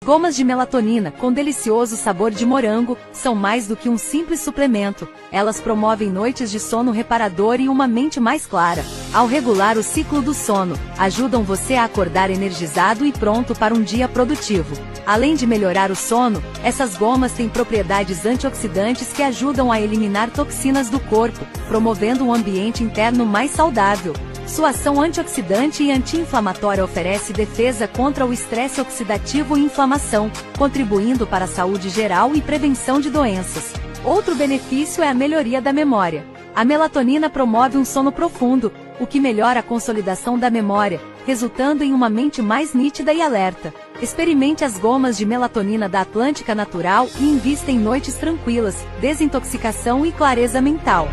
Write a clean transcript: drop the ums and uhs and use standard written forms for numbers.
Gomas de melatonina, com delicioso sabor de morango, são mais do que um simples suplemento. Elas promovem noites de sono reparador e uma mente mais clara. Ao regular o ciclo do sono, ajudam você a acordar energizado e pronto para um dia produtivo. Além de melhorar o sono, essas gomas têm propriedades antioxidantes que ajudam a eliminar toxinas do corpo, promovendo um ambiente interno mais saudável. Sua ação antioxidante e anti-inflamatória oferece defesa contra o estresse oxidativo e inflamação, contribuindo para a saúde geral e prevenção de doenças. Outro benefício é a melhoria da memória. A melatonina promove um sono profundo, o que melhora a consolidação da memória, resultando em uma mente mais nítida e alerta. Experimente as gomas de melatonina da Atlântica Natural e invista em noites tranquilas, desintoxicação e clareza mental.